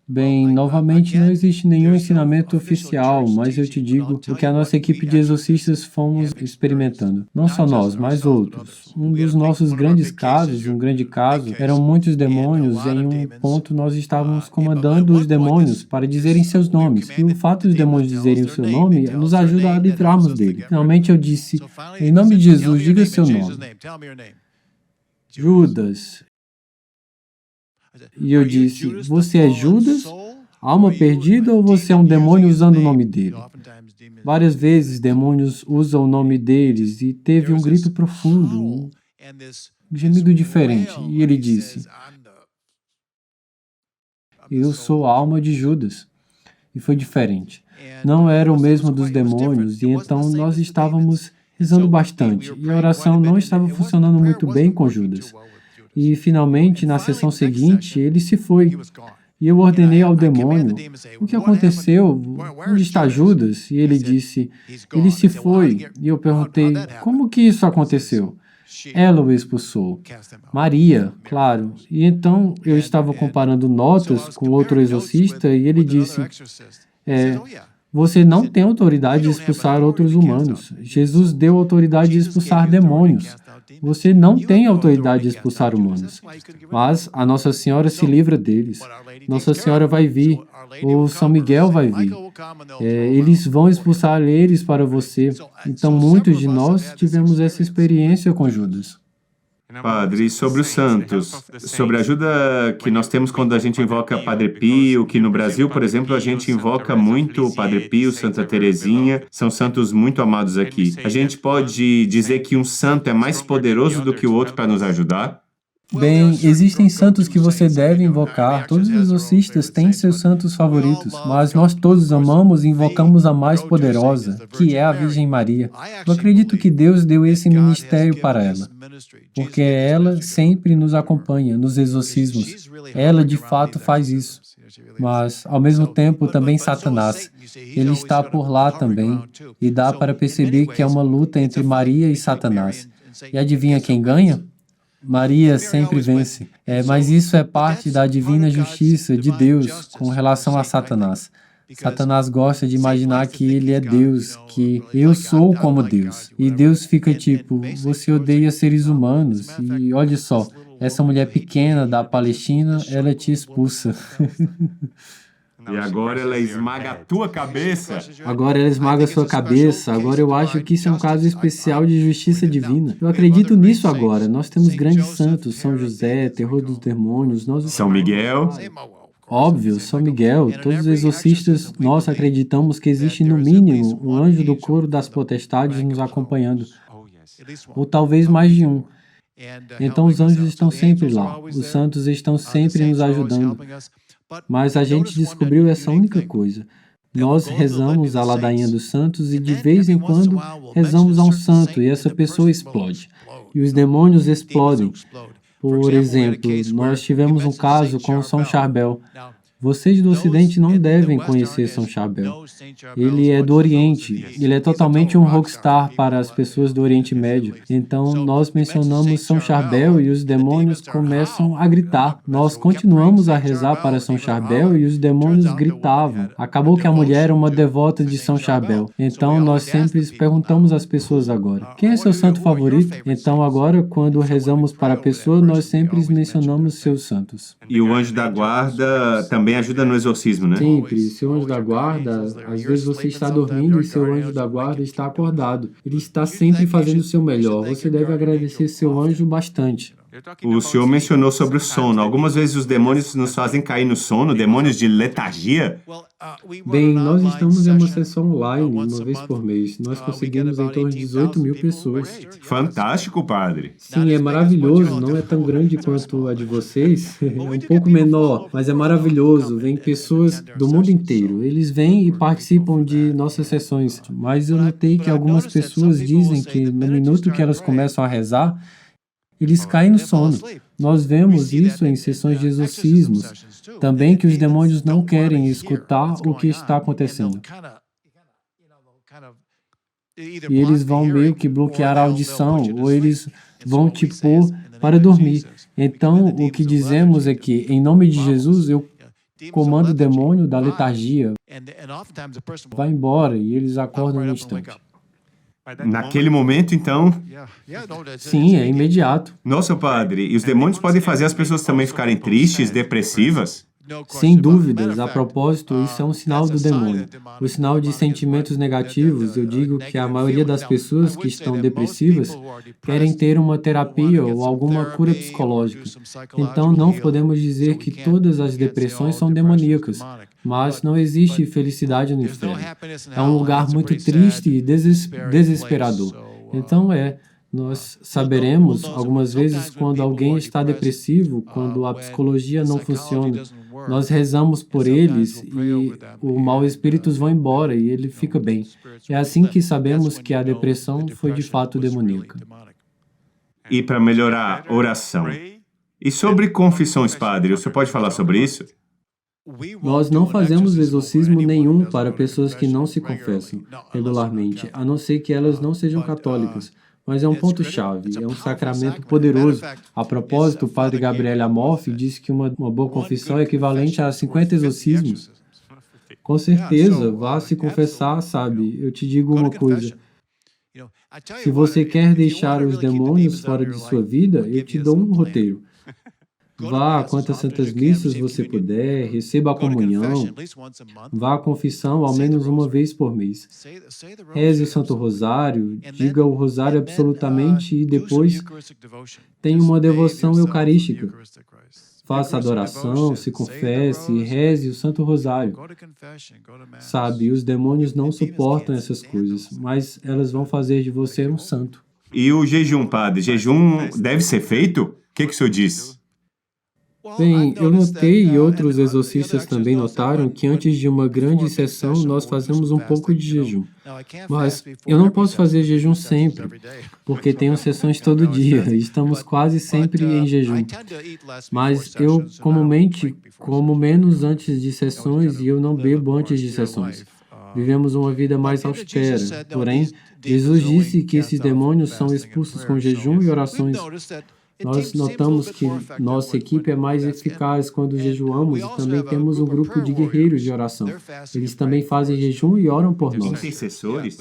Bem, novamente não existe nenhum ensinamento oficial, mas eu te digo o que a nossa equipe de exorcistas fomos experimentando. Não só nós, mas outros. Um dos nossos grandes casos, um grande caso, eram muitos demônios. Em um ponto nós estávamos comandando os demônios para dizerem seus nomes. E o fato dos demônios dizerem o seu nome nos ajuda a livrarmos dele. Finalmente eu disse, em nome de Jesus, diga seu nome. Judas. E eu disse, você é Judas, alma perdida, ou você é um demônio usando o nome dele? Várias vezes demônios usam o nome deles e teve um grito profundo, um gemido diferente. E ele disse, eu sou a alma de Judas. E foi diferente. Não era o mesmo dos demônios, e então nós estávamos rezando bastante, e a oração não estava funcionando muito bem com Judas. E, finalmente, na sessão seguinte, ele se foi. E eu ordenei ao demônio, o que aconteceu? Onde está Judas? E ele disse, ele se foi. E eu perguntei, como que isso aconteceu? Ela o expulsou. Maria, claro. E então eu estava comparando notas com outro exorcista e ele disse, você não tem autoridade de expulsar outros humanos. Jesus deu autoridade de expulsar demônios. Você não tem autoridade de expulsar humanos, mas a Nossa Senhora se livra deles. Nossa Senhora vai vir, ou São Miguel vai vir. Eles vão expulsar eles para você. Então, muitos de nós tivemos essa experiência com Judas. Padre, e sobre os santos, sobre a ajuda que nós temos quando a gente invoca Padre Pio, que no Brasil, por exemplo, a gente invoca muito o Padre Pio, Santa Teresinha, são santos muito amados aqui. A gente pode dizer que um santo é mais poderoso do que o outro para nos ajudar? Bem, existem santos que você deve invocar. Todos os exorcistas têm seus santos favoritos, mas nós todos amamos e invocamos a mais poderosa, que é a Virgem Maria. Eu acredito que Deus deu esse ministério para ela, porque ela sempre nos acompanha nos exorcismos. Ela, de fato, faz isso. Mas, ao mesmo tempo, também Satanás. Ele está por lá também, e dá para perceber que é uma luta entre Maria e Satanás. E adivinha quem ganha? Maria sempre vence, mas isso é parte da divina justiça de Deus com relação a Satanás. Satanás gosta de imaginar que ele é Deus, que eu sou como Deus. E Deus fica tipo, você odeia seres humanos, e olha só, essa mulher pequena da Palestina, ela te expulsa. E agora ela esmaga a tua cabeça. Agora ela esmaga a sua cabeça. Agora eu acho que isso é um caso especial de justiça divina. Eu acredito nisso agora. Nós temos grandes santos, São José, terror dos demônios. São Miguel. Óbvio, São Miguel. Todos os exorcistas, nós acreditamos que existe no mínimo um anjo do coro das potestades nos acompanhando. Ou talvez mais de um. Então os anjos estão sempre lá. Os santos estão sempre nos ajudando. Mas a gente descobriu essa única coisa. Nós rezamos a ladainha dos santos e de vez em quando rezamos a um santo e essa pessoa explode. E os demônios explodem. Por exemplo, nós tivemos um caso com São Charbel. Vocês do Ocidente não devem conhecer São Charbel. Ele é do Oriente. Ele é totalmente um rockstar para as pessoas do Oriente Médio. Então, nós mencionamos São Charbel e os demônios começam a gritar. Nós continuamos a rezar para São Charbel e os demônios gritavam. Acabou que a mulher era uma devota de São Charbel. Então, nós sempre perguntamos às pessoas agora, quem é seu santo favorito? Então, agora, quando rezamos para a pessoa, nós sempre mencionamos seus santos. E o anjo da guarda também ajuda no exorcismo, né? Sempre. Seu anjo da guarda, às vezes você está dormindo e seu anjo da guarda está acordado. Ele está sempre fazendo o seu melhor. Você deve agradecer seu anjo bastante. O senhor mencionou sobre o sono. Algumas vezes os demônios nos fazem cair no sono, demônios de letargia. Bem, nós estamos em uma sessão online, uma vez por mês. Nós conseguimos em torno de 18 mil pessoas. Fantástico, padre. Sim, é maravilhoso. Não é tão grande quanto a de vocês. É um pouco menor, mas é maravilhoso. Vem pessoas do mundo inteiro. Eles vêm e participam de nossas sessões. Mas eu notei que algumas pessoas dizem que no minuto que elas começam a rezar, eles caem no sono. Nós vemos isso em sessões de exorcismos. Também que os demônios não querem escutar o que está acontecendo. E eles vão meio que bloquear a audição, ou eles vão te pôr para dormir. Então, o que dizemos é que, em nome de Jesus, eu comando o demônio da letargia. Vai embora e eles acordam no instante. Naquele momento, então... Sim, é imediato. Nossa, padre, e os demônios podem fazer as pessoas também ficarem tristes, depressivas? Sem dúvidas. A propósito, isso é um sinal do demônio. O sinal de sentimentos negativos, eu digo que a maioria das pessoas que estão depressivas querem ter uma terapia ou alguma cura psicológica. Então, não podemos dizer que todas as depressões são demoníacas, mas não existe felicidade no inferno. É um lugar muito triste e desesperador. Então, nós saberemos algumas vezes quando alguém está depressivo, quando a psicologia não funciona. Nós rezamos por eles e os maus espíritos vão embora e ele fica bem. É assim que sabemos que a depressão foi de fato demoníaca. E para melhorar, oração. E sobre confissões, padre, você pode falar sobre isso? Nós não fazemos exorcismo nenhum para pessoas que não se confessam regularmente, a não ser que elas não sejam católicas. Mas é um ponto-chave, é um sacramento poderoso. A propósito, o padre Gabriel Amorfi disse que uma boa confissão é equivalente a 50 exorcismos. Com certeza, vá se confessar, sabe? Eu te digo uma coisa. Se você quer deixar os demônios fora de sua vida, eu te dou um roteiro. Vá a quantas santas missas você puder, receba a comunhão, vá à confissão ao menos uma vez por mês. Reze o Santo Rosário, diga o Rosário absolutamente e depois tenha uma devoção eucarística. Faça adoração, se confesse e reze o Santo Rosário. Sabe, os demônios não suportam essas coisas, mas elas vão fazer de você um santo. E o jejum, padre? Jejum deve ser feito? O que o senhor diz? Bem, eu notei e outros exorcistas também notaram que antes de uma grande sessão nós fazemos um pouco de jejum. Mas eu não posso fazer jejum sempre, porque tenho sessões todo dia e estamos quase sempre em jejum. Mas eu comumente como menos antes de sessões e eu não bebo antes de sessões. Vivemos uma vida mais austera. Porém, Jesus disse que esses demônios são expulsos com jejum e orações. Nós notamos que nossa equipe é mais eficaz quando jejuamos e também temos um grupo de guerreiros de oração. Eles também fazem jejum e oram por nós. Intercessores?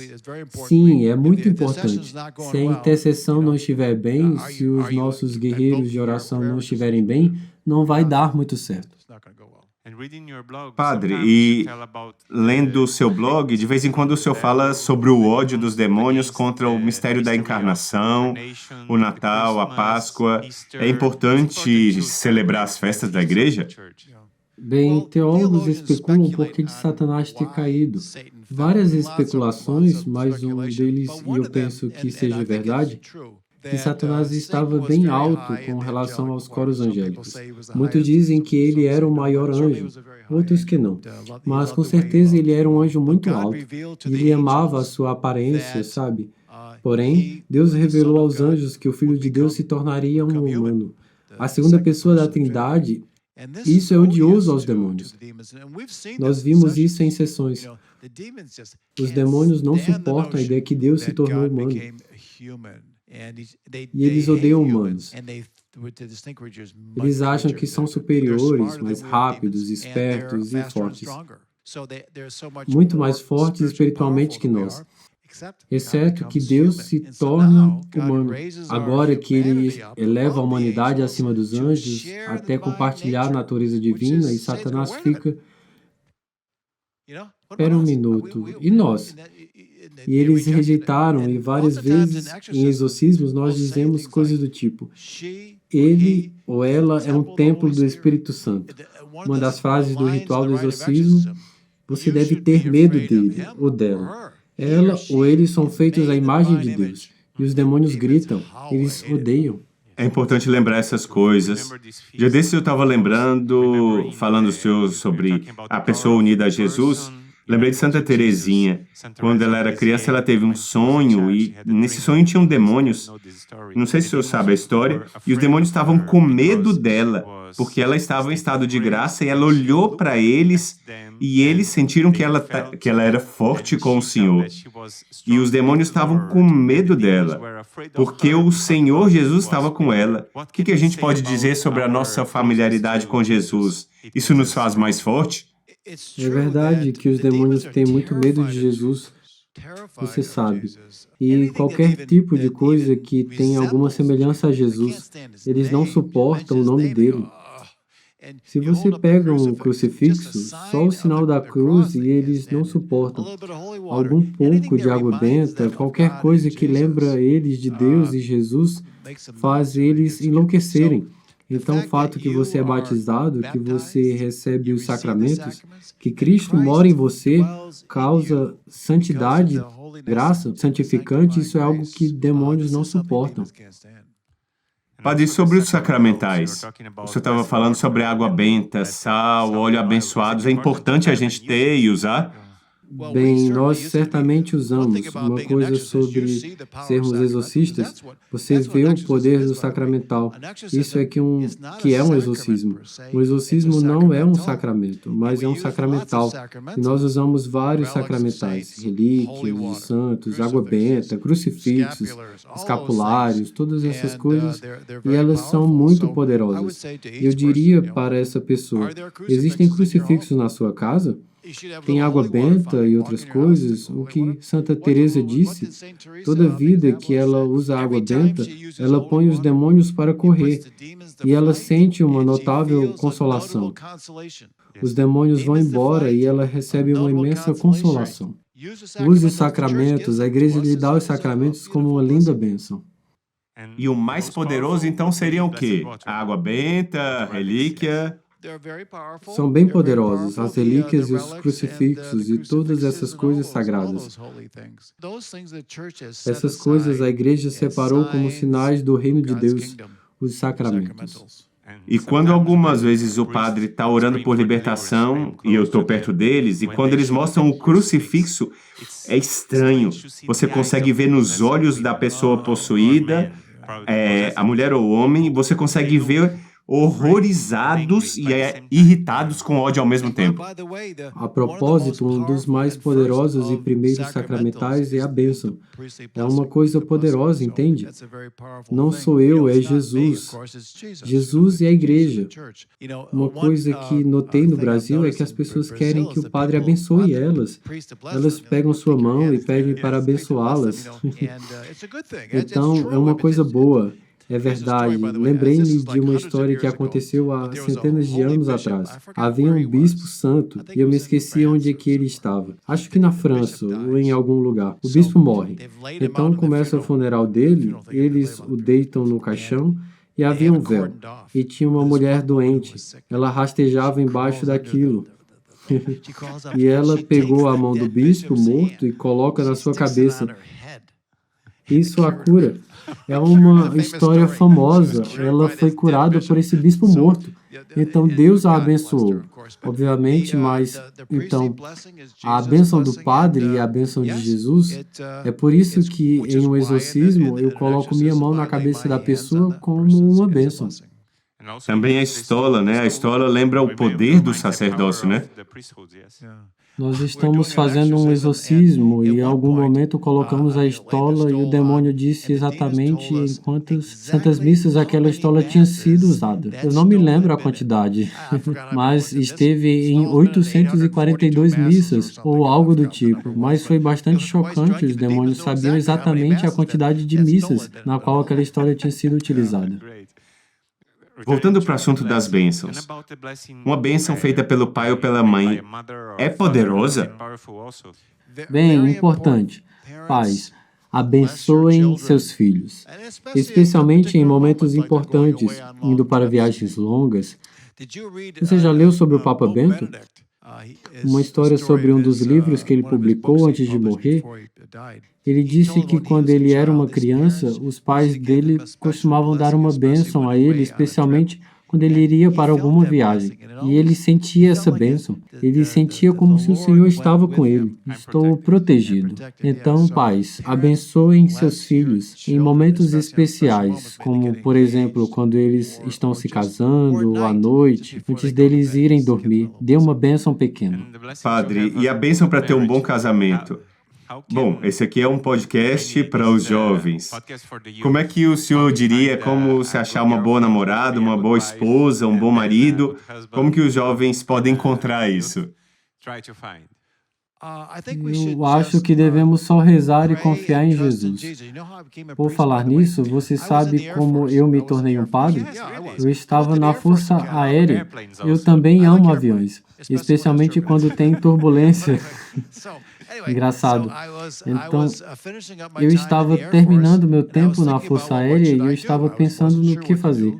Sim, é muito importante. Se a intercessão não estiver bem, se os nossos guerreiros de oração não estiverem bem, não vai dar muito certo. Padre, e lendo o seu blog, de vez em quando o senhor fala sobre o ódio dos demônios contra o mistério da encarnação, o Natal, a Páscoa. É importante celebrar as festas da igreja? Bem, teólogos especulam por que de Satanás ter caído. Várias especulações, mas um deles, e eu penso que seja verdade, que Satanás estava bem alto com relação aos coros angélicos. Muitos dizem que ele era o maior anjo, outros que não. Mas com certeza ele era um anjo muito alto. Ele amava a sua aparência, sabe? Porém, Deus revelou aos anjos que o Filho de Deus se tornaria um humano. A segunda pessoa da Trindade Isso é odioso aos demônios. Nós vimos isso em sessões. Os demônios não suportam a ideia que Deus se tornou humano. E eles odeiam humanos. Eles acham que são superiores, mais rápidos, espertos e fortes. Muito mais fortes espiritualmente que nós. Exceto que Deus se torna humano. Agora que Ele eleva a humanidade acima dos anjos, até compartilhar a natureza divina, e Satanás fica... Espera um minuto. E nós? E eles rejeitaram, e várias vezes em exorcismos nós dizemos coisas do tipo: ele ou ela é um templo do Espírito Santo. Uma das frases do ritual do exorcismo: você deve ter medo dele ou dela. Ela ou ele são feitos à imagem de Deus. E os demônios gritam, eles odeiam. É importante lembrar essas coisas. Já desse eu estava lembrando, falando sobre a pessoa unida a Jesus. Lembrei de Santa Teresinha. Quando ela era criança, ela teve um sonho e nesse sonho tinham demônios. Não sei se o senhor sabe a história. E os demônios estavam com medo dela, porque ela estava em estado de graça e ela olhou para eles e eles sentiram que ela era forte com o Senhor. E os demônios estavam com medo dela, porque o Senhor Jesus estava com ela. O que a gente pode dizer sobre a nossa familiaridade com Jesus? Isso nos faz mais forte? É verdade que os demônios têm muito medo de Jesus, você sabe. E qualquer tipo de coisa que tenha alguma semelhança a Jesus, eles não suportam o nome dele. Se você pega um crucifixo, só o sinal da cruz e eles não suportam. Algum pouco de água benta, qualquer coisa que lembra eles de Deus e Jesus, faz eles enlouquecerem. Então, o fato que você é batizado, que você recebe os sacramentos, que Cristo mora em você, causa santidade, graça, santificante, isso é algo que demônios não suportam. Padre, sobre os sacramentais, o senhor estava falando sobre água benta, sal, óleo abençoados, é importante a gente ter e usar? Bem, nós certamente usamos. Uma coisa sobre sermos exorcistas, você vê o poder do sacramental. Isso é que é um exorcismo. O exorcismo não é um sacramento, mas é um sacramental. E nós usamos vários sacramentais, relíquias de santos, água benta, crucifixos, escapulários, todas essas coisas, e elas são muito poderosas. Eu diria para essa pessoa: existem crucifixos na sua casa? Tem água benta e outras coisas. O que Santa Teresa disse: toda vida que ela usa água benta, ela põe os demônios para correr e ela sente uma notável consolação. Os demônios vão embora e ela recebe uma imensa consolação. Use os sacramentos. A igreja lhe dá os sacramentos como uma linda bênção. E o mais poderoso então seria o quê? A água benta, relíquia... São bem poderosos, as relíquias e os crucifixos e todas essas coisas sagradas. Essas coisas a igreja separou como sinais do reino de Deus, os sacramentos. E quando algumas vezes o padre está orando por libertação, e eu estou perto deles, e quando eles mostram o crucifixo, é estranho. Você consegue ver nos olhos da pessoa possuída, a mulher ou o homem, você consegue ver horrorizados e irritados com ódio ao mesmo tempo. A propósito, um dos mais poderosos e primeiros sacramentais é a bênção. É uma coisa poderosa, entende? Não sou eu, é Jesus. Jesus e a igreja. Uma coisa que notei no Brasil é que as pessoas querem que o padre abençoe elas. Elas pegam sua mão e pedem para abençoá-las. Então, é uma coisa boa. É verdade. Lembrei-me de uma história que aconteceu há centenas de anos atrás. Havia um bispo santo e eu me esqueci onde é que ele estava. Acho que na França ou em algum lugar. O bispo morre. Então começa o funeral dele, eles o deitam no caixão e havia um véu. E tinha uma mulher doente. Ela rastejava embaixo daquilo. E ela pegou a mão do bispo morto e coloca na sua cabeça. Isso a cura. É uma história famosa. Ela foi curada por esse bispo morto. Então, Deus a abençoou, obviamente, mas, então, a bênção do Padre e a bênção de Jesus, é por isso que, em um exorcismo, eu coloco minha mão na cabeça da pessoa como uma bênção. Também a estola, né? A estola lembra o poder do sacerdócio, né? Nós estamos fazendo um exorcismo e em algum momento colocamos a estola e o demônio disse exatamente em quantas santas missas aquela estola tinha sido usada. Eu não me lembro a quantidade, mas esteve em 842 missas ou algo do tipo. Mas foi bastante chocante, os demônios sabiam exatamente a quantidade de missas na qual aquela história tinha sido utilizada. Voltando para o assunto das bênçãos. Uma bênção feita pelo pai ou pela mãe é poderosa? Bem, importante. Pais, abençoem seus filhos, especialmente em momentos importantes, indo para viagens longas. Você já leu sobre o Papa Bento? Uma história sobre um dos livros que ele publicou antes de morrer. Ele disse que quando ele era uma criança, os pais dele costumavam dar uma bênção a ele, especialmente quando ele iria para alguma viagem. E ele sentia essa bênção. Ele sentia como se o Senhor estava com ele. Estou protegido. Então, pais, abençoem seus filhos em momentos especiais, como, por exemplo, quando eles estão se casando, ou à noite, antes deles irem dormir. Dê uma bênção pequena. Padre, e a bênção para ter um bom casamento? Bom, esse aqui é um podcast para os jovens. Como é que o senhor diria como se achar uma boa namorada, uma boa esposa, um bom marido? Como que os jovens podem encontrar isso? Eu acho que devemos só rezar e confiar em Jesus. Por falar nisso, você sabe como eu me tornei um padre? Eu estava na Força Aérea. Eu também amo aviões, especialmente quando tem turbulência. Engraçado. Então, eu estava terminando meu tempo na Força Aérea e eu estava pensando no que fazer.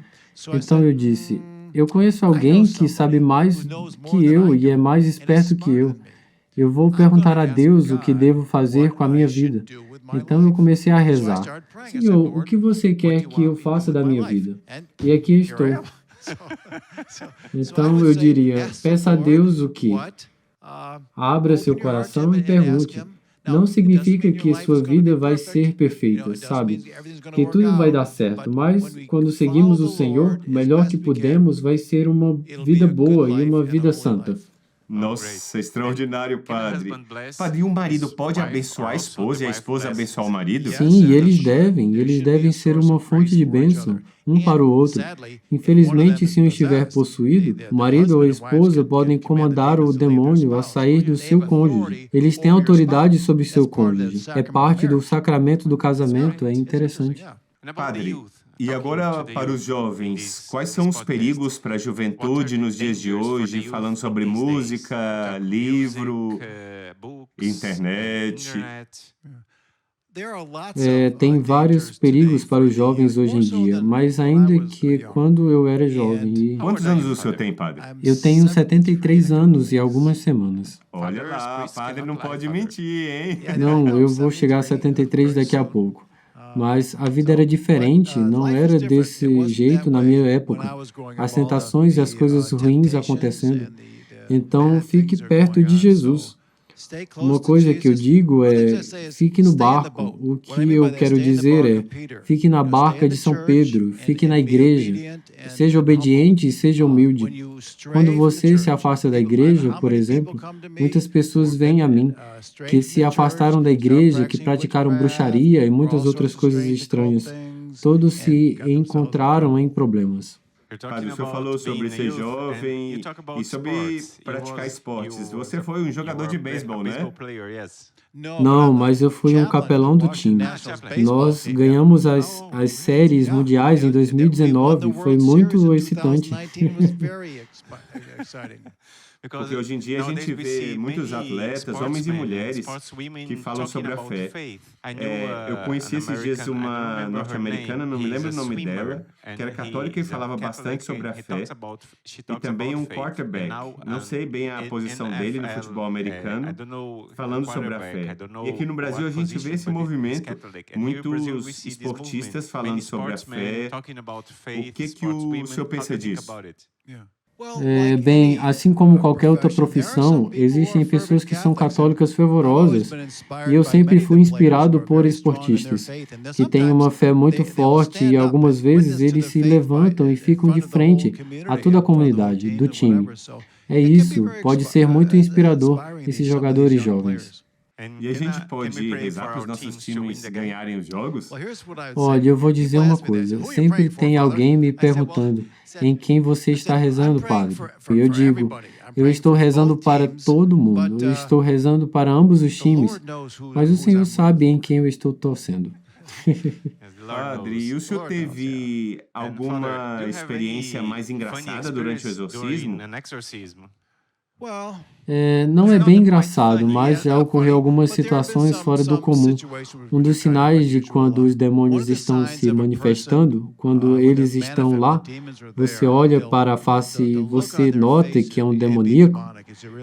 Então eu disse, eu conheço alguém que sabe mais que eu e é mais esperto que eu. Eu vou perguntar a Deus o que devo fazer com a minha vida. Então eu comecei a rezar. Senhor, o que você quer que eu faça da minha vida? E aqui estou. Então eu diria, peça a Deus o que? Abra seu coração e pergunte. Não significa que sua vida vai ser perfeita, sabe? Que tudo vai dar certo, mas quando seguimos o Senhor, o melhor que podemos vai ser uma vida boa e uma vida santa. Nossa, extraordinário, padre. Padre, e o marido pode abençoar a esposa e a esposa abençoar o marido? Sim, e eles devem ser uma fonte de bênção, um para o outro. Infelizmente, se um estiver possuído, o marido ou a esposa podem comandar o demônio a sair do seu cônjuge. Eles têm autoridade sobre seu cônjuge. É parte do sacramento do casamento, é interessante. Padre, e agora para os jovens, quais são os perigos para a juventude nos dias de hoje, falando sobre música, livro, internet? Tem vários perigos para os jovens hoje em dia, mas ainda que quando eu era jovem... Quantos anos o senhor tem, padre? Eu tenho 73 anos e algumas semanas. Olha lá, padre não pode mentir, hein? Não, eu vou chegar a 73 daqui a pouco. Mas a vida era diferente, não era desse jeito na minha época. As tentações e as coisas ruins acontecendo. Então, fique perto de Jesus. Uma coisa que eu digo é, fique no barco. O que eu quero dizer é, fique na barca de São Pedro, fique na igreja. Seja obediente e seja humilde. Quando você se afasta da igreja, por exemplo, muitas pessoas vêm a mim, que se afastaram da igreja, que praticaram bruxaria e muitas outras coisas estranhas. Todos se encontraram em problemas. Padre, o senhor falou sobre ser jovem e sobre praticar esportes. Você foi um jogador de beisebol, né? Não, mas eu fui um capelão do time. Nós ganhamos as séries mundiais em 2019, foi muito excitante. Porque hoje em dia a gente vê muitos atletas, homens e mulheres, que falam sobre a fé. Eu conheci esses dias uma norte-americana, não me lembro o nome dela, que era católica e falava bastante sobre a fé. E também um quarterback, não sei bem a posição dele no futebol americano, falando sobre a fé. E aqui no Brasil a gente vê esse movimento, muitos esportistas falando sobre a fé. O que o senhor pensa disso? Bem, assim como qualquer outra profissão, existem pessoas que são católicas fervorosas, e eu sempre fui inspirado por esportistas, que têm uma fé muito forte e algumas vezes eles se levantam e ficam de frente a toda a comunidade, do time. É isso, pode ser muito inspirador, esses jogadores jovens. E a gente pode rezar para os nossos times ganharem os jogos? Olha, eu vou dizer uma coisa. Sempre tem alguém me perguntando em quem você está rezando, padre. E eu digo, eu estou rezando para todo mundo. Eu estou rezando para ambos os times. Mas o Senhor sabe em quem eu estou torcendo. Padre, e o senhor teve alguma experiência mais engraçada durante o exorcismo? Não é bem engraçado, mas já ocorreu algumas situações fora do comum. Um dos sinais de quando os demônios estão se manifestando, quando eles estão lá, você olha para a face e você nota que é um demoníaco.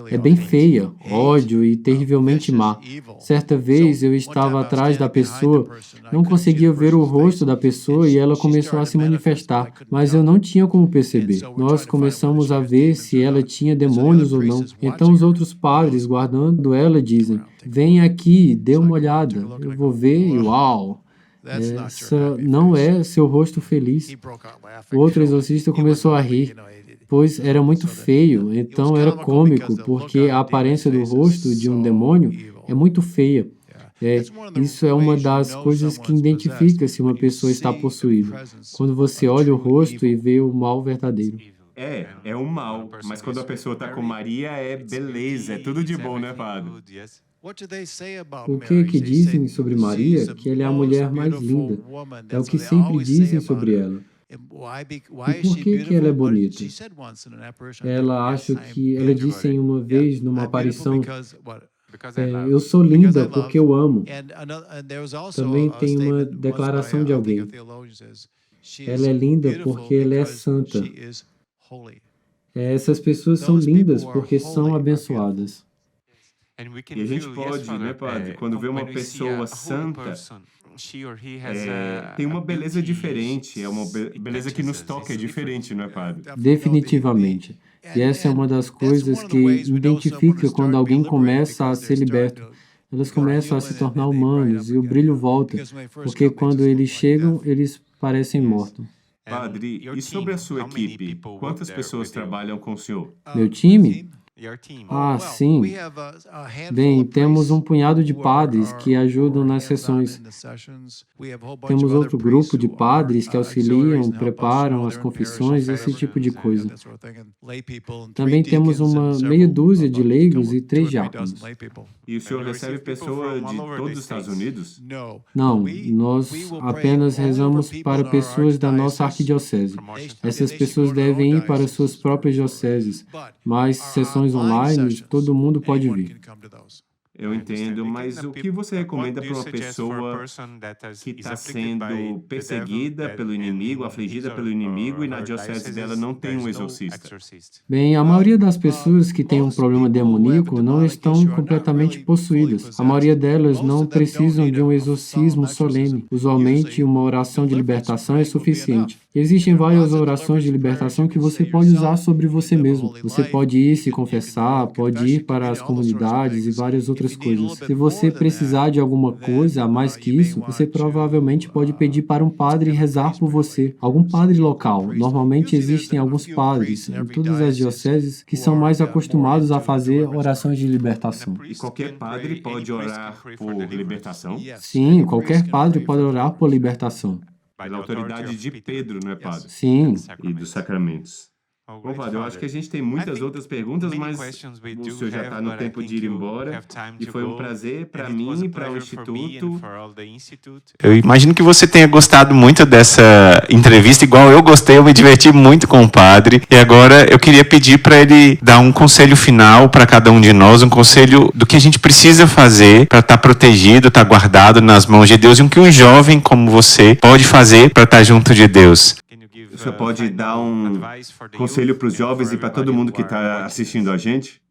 É bem feia, ódio e terrivelmente má. Certa vez eu estava atrás da pessoa, não conseguia ver o rosto da pessoa e ela começou a se manifestar, mas eu não tinha como perceber. Nós começamos a ver se ela tinha demônios ou não. Então os outros padres, guardando ela, dizem, vem aqui, dê uma olhada. Eu vou ver e uau! Essa não é seu rosto feliz. O outro exorcista começou a rir, pois era muito feio, então era cômico, porque a aparência do rosto de um demônio é muito feia. Isso é uma das coisas que identifica se uma pessoa está possuída, quando você olha o rosto e vê o mal verdadeiro. É o mal, mas quando a pessoa está com Maria, é beleza, é tudo de bom, né, padre? O que dizem sobre Maria? Que ela é a mulher mais linda. É o que sempre dizem sobre ela. E por que ela é bonita? Ela disse em uma vez, numa aparição, eu sou linda porque eu amo. Também tem uma declaração de alguém. Ela é linda porque ela é santa. Essas pessoas são lindas porque são abençoadas. E a gente pode, né, padre, quando vê uma pessoa santa, tem uma beleza diferente, é uma beleza que nos toca, é diferente, não é, padre? Definitivamente. E essa é uma das coisas que identifica quando alguém começa a ser liberto. Elas começam a se tornar humanos e o brilho volta, porque quando eles chegam, eles parecem mortos. Padre, e sobre a sua equipe, quantas pessoas trabalham com o senhor? Meu time? Sim. Bem, temos um punhado de padres que ajudam nas sessões. Temos outro grupo de padres que auxiliam, preparam as confissões, esse tipo de coisa. Também temos uma meia dúzia de leigos e 3 diáconos. E o senhor recebe pessoa de todos os Estados Unidos? Não, nós apenas rezamos para pessoas da nossa arquidiocese. Essas pessoas devem ir para suas próprias dioceses, mas sessões online, todo mundo pode vir. Eu entendo, mas o que você recomenda para uma pessoa que está sendo perseguida pelo inimigo, afligida pelo inimigo, e na diocese dela não tem um exorcista? Bem, a maioria das pessoas que têm um problema demoníaco não estão completamente possuídas. A maioria delas não precisam de um exorcismo solene. Usualmente, uma oração de libertação é suficiente. Existem várias orações de libertação que você pode usar sobre você mesmo. Você pode ir se confessar, pode ir para as comunidades e várias outras coisas. Se você precisar de alguma coisa a mais que isso, você provavelmente pode pedir para um padre rezar por você. Algum padre local. Normalmente existem alguns padres em todas as dioceses que são mais acostumados a fazer orações de libertação. E qualquer padre pode orar por libertação? Sim, qualquer padre pode orar por libertação. Pela autoridade de Pedro, não é, padre? Sim. E dos sacramentos. Bom, padre, eu acho que a gente tem muitas outras perguntas, mas o senhor já está no tempo de ir embora. E foi um prazer para mim e para o Instituto. Eu imagino que você tenha gostado muito dessa entrevista, igual eu gostei, eu me diverti muito com o padre. E agora eu queria pedir para ele dar um conselho final para cada um de nós, um conselho do que a gente precisa fazer para estar protegido, estar guardado nas mãos de Deus, e o que um jovem como você pode fazer para estar junto de Deus. O senhor pode dar um conselho para os jovens e para todo mundo que está assistindo a gente?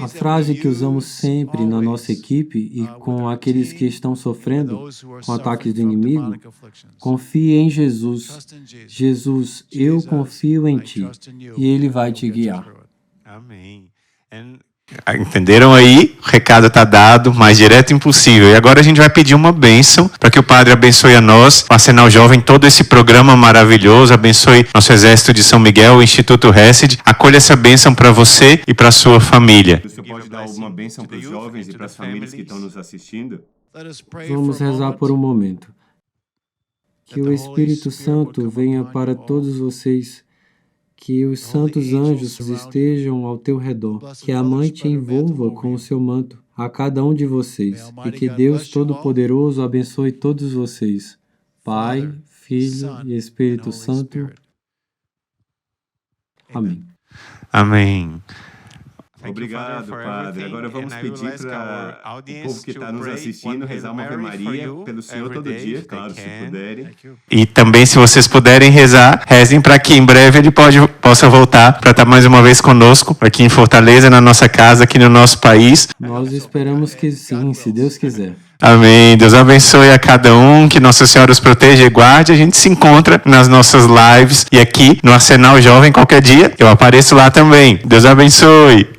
A frase que usamos sempre na nossa equipe e com aqueles que estão sofrendo com ataques do inimigo: confie em Jesus. Jesus, eu confio em ti e Ele vai te guiar. Amém. Entenderam aí? O recado está dado, mais direto impossível. E agora a gente vai pedir uma bênção para que o Padre abençoe a nós, o Arsenal Jovem, todo esse programa maravilhoso, abençoe nosso Exército de São Miguel, o Instituto Hesed. Acolha essa bênção para você e para a sua família. Você pode dar alguma bênção para os jovens e para as famílias que estão nos assistindo? Vamos rezar por um momento. Que o Espírito Santo venha para todos vocês. Que os santos anjos estejam ao teu redor, que a Mãe te envolva com o seu manto, a cada um de vocês, e que Deus Todo-Poderoso abençoe todos vocês, Pai, Filho e Espírito Santo. Amém. Amém. Obrigado, Padre. Agora vamos pedir para o povo que está nos assistindo rezar uma Ave Maria pelo Senhor todo dia, claro, se puderem. E também, se vocês puderem rezar, rezem para que em breve ele possa voltar para estar mais uma vez conosco, aqui em Fortaleza, na nossa casa, aqui no nosso país. Nós esperamos que sim, se Deus quiser. Amém. Deus abençoe a cada um, que Nossa Senhora os proteja e guarde. A gente se encontra nas nossas lives e aqui no Arsenal Jovem qualquer dia. Eu apareço lá também. Deus abençoe.